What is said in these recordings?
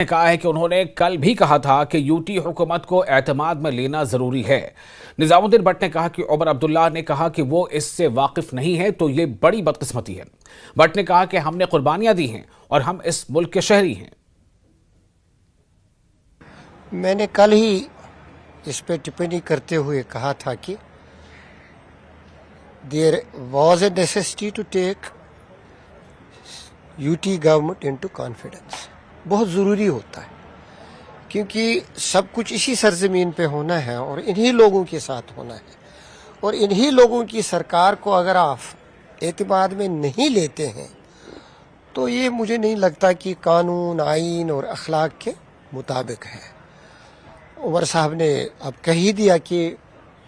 ने कहा है कि उन्होंने कल भी कहा था कि यूटी हुकूमत को एतमाद में लेना जरूरी है। निजामुद्दीन भट्ट ने कहा कि उमर अब्दुल्ला ने कहा कि वो इससे वाकिफ नहीं है तो ये बड़ी बदकिस्मती है। भट्ट ने कहा कि हमने कुर्बानियां दी हैं और हम इस मुल्क के शहरी हैं। मैंने कल ही इस पे टिप्पणी करते हुए कहा था कि there was a necessity to take UT government into confidence. बहुत ज़रूरी होता है क्योंकि सब कुछ इसी सरजमीन पे होना है और इन्हीं लोगों के साथ होना है और इन्हीं लोगों की सरकार को अगर आप एतमाद में नहीं लेते हैं तो ये मुझे नहीं लगता कि कानून, आइन और अखलाक के मुताबिक है। उमर साहब ने अब कह ही दिया कि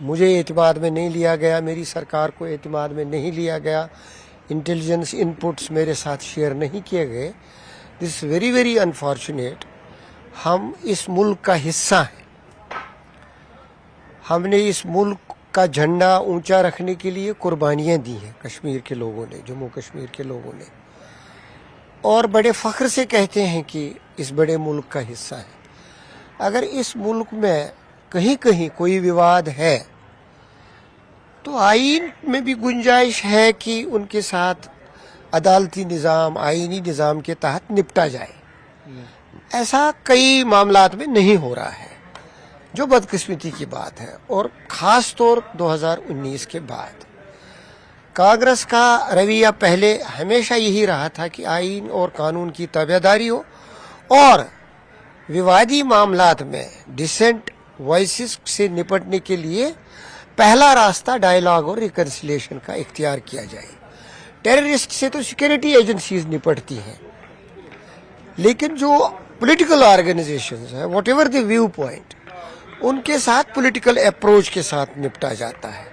मुझे एतमाद में नहीं लिया गया, मेरी सरकार को एतमाद में नहीं लिया गया, इंटेलिजेंस इनपुट्स मेरे साथ शेयर नहीं किए गए। This very very unfortunate. हम इस मुल्क का हिस्सा हैं, हमने इस मुल्क का झंडा ऊंचा रखने के लिए कुर्बानियां दी हैं कश्मीर के लोगों ने, जम्मू कश्मीर के लोगों ने, और बड़े फख्र से कहते हैं कि इस बड़े मुल्क का हिस्सा है। अगर इस मुल्क में कहीं कहीं कोई विवाद है तो आइन में भी गुंजाइश है कि उनके साथ अदालती निज़ाम, आइनी निज़ाम के तहत निपटा जाए। ऐसा कई मामलात में नहीं हो रहा है, जो बदकिस्मती की बात है। और ख़ास तौर 2019 के बाद कांग्रेस का रवैया पहले हमेशा यही रहा था कि आइन और कानून की ताबेदारी हो और विवादी मामलात में डिसेंट वॉइसेस से निपटने के लिए पहला रास्ता डायलॉग और रिकन्सिलिएशन का इख्तियार किया जाए। टेररिस्ट से तो सिक्योरिटी एजेंसीज निपटती हैं, लेकिन जो पॉलिटिकल ऑर्गेनाइजेशंस हैं, व्हाटएवर द व्यू पॉइंट, उनके साथ पॉलिटिकल अप्रोच के साथ निपटा जाता है।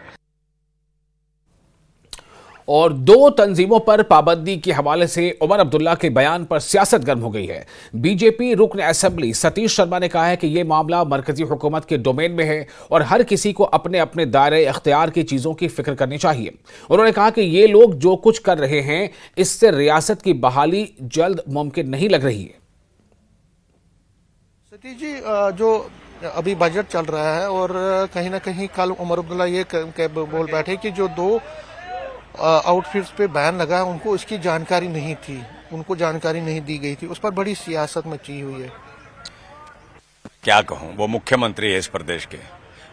और दो तंजीमों पर पाबंदी के हवाले से उमर अब्दुल्ला के बयान पर सियासत गर्म हो गई है। बीजेपी रुकन असेंबली सतीश शर्मा ने कहा है कि यह मामला मरकजी हुकूमत के डोमेन में है और हर किसी को अपने अपने दायरे इख्तियार की चीजों की फिक्र करनी चाहिए। उन्होंने कहा कि ये लोग जो कुछ कर रहे हैं इससे रियासत की बहाली जल्द मुमकिन नहीं लग रही है। सतीश जी, जो अभी बजट चल रहा है और कहीं ना कहीं कल उमर अब्दुल्ला ये बोल बैठे कि जो दो आउटफिट्स पे बैन लगा उनको इसकी जानकारी नहीं थी, उनको जानकारी नहीं दी गई थी। उस पर बड़ी सियासत मची हुई है। क्या कहूं, वो मुख्यमंत्री है इस प्रदेश के।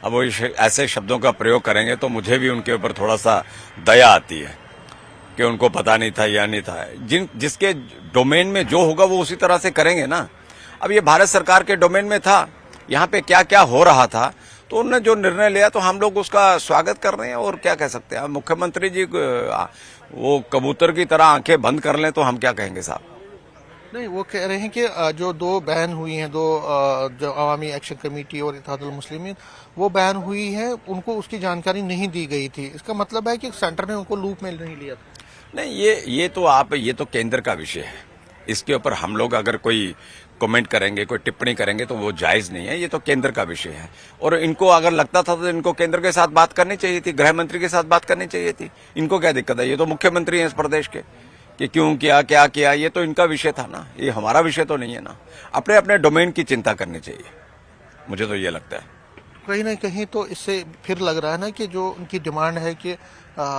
अब वो ऐसे शब्दों का प्रयोग करेंगे तो मुझे भी उनके ऊपर थोड़ा सा दया आती है कि उनको पता नहीं था या नहीं था। जिसके डोमेन में जो होगा वो उसी तरह से करेंगे ना। अब ये भारत सरकार के डोमेन में था, यहाँ पे क्या क्या हो रहा था, तो उन्होंने जो निर्णय लिया तो हम लोग उसका स्वागत कर रहे हैं। और क्या कह सकते हैं, मुख्यमंत्री जी वो कबूतर की तरह आंखें बंद कर लें तो हम क्या कहेंगे साहब। नहीं, वो कह रहे हैं कि जो दो बैन हुई हैं, दो जो अवामी एक्शन कमेटी और इत्तेहादुल मुस्लिमीन, वो बैन हुई है, उनको उसकी जानकारी नहीं दी गई थी। इसका मतलब है कि सेंटर ने उनको लूप में नहीं लिया था। नहीं, ये तो केंद्र का विषय है। इसके ऊपर हम लोग अगर कोई कमेंट करेंगे, कोई टिप्पणी करेंगे तो वो जायज नहीं है। ये तो केंद्र का विषय है और इनको अगर लगता था तो इनको केंद्र के साथ बात करनी चाहिए थी, गृह मंत्री के साथ बात करनी चाहिए थी। इनको क्या दिक्कत है, ये तो मुख्यमंत्री हैं इस प्रदेश के, कि क्यों किया, क्या किया, ये तो इनका विषय था ना, ये हमारा विषय तो नहीं है ना। अपने अपने डोमेन की चिंता करनी चाहिए, मुझे तो ये लगता है। कहीं ना कहीं तो इससे फिर लग रहा है ना कि जो उनकी डिमांड है कि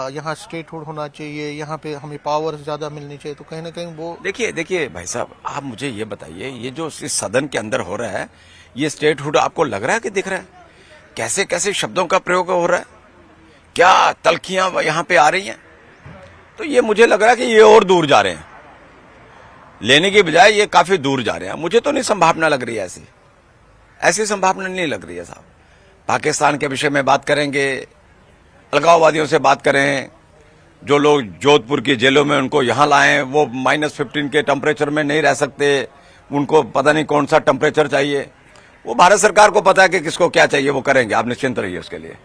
यहाँ स्टेटहुड होना चाहिए, यहाँ पे हमें पावर ज्यादा मिलनी चाहिए, तो कहीं ना कहीं वो देखिए भाई साहब, आप मुझे ये बताइए, ये जो इस सदन के अंदर हो रहा है, ये स्टेटहुड आपको लग रहा है कि दिख रहा है? कैसे कैसे शब्दों का प्रयोग हो रहा है, क्या तलखियां यहाँ पे आ रही हैं, तो ये मुझे लग रहा है कि ये और दूर जा रहे हैं, लेने की बजाय ये काफी दूर जा रहे हैं। मुझे तो नहीं संभावना लग रही है, ऐसी संभावना नहीं लग रही है साहब। पाकिस्तान के विषय में बात करेंगे, अलगाववादियों से बात करें, जो लोग जोधपुर की जेलों में उनको यहां लाएं, वो -15 के टेम्परेचर में नहीं रह सकते, उनको पता नहीं कौन सा टेम्परेचर चाहिए। वो भारत सरकार को पता है कि किसको क्या चाहिए, वो करेंगे, आप निश्चिंत रहिए उसके लिए।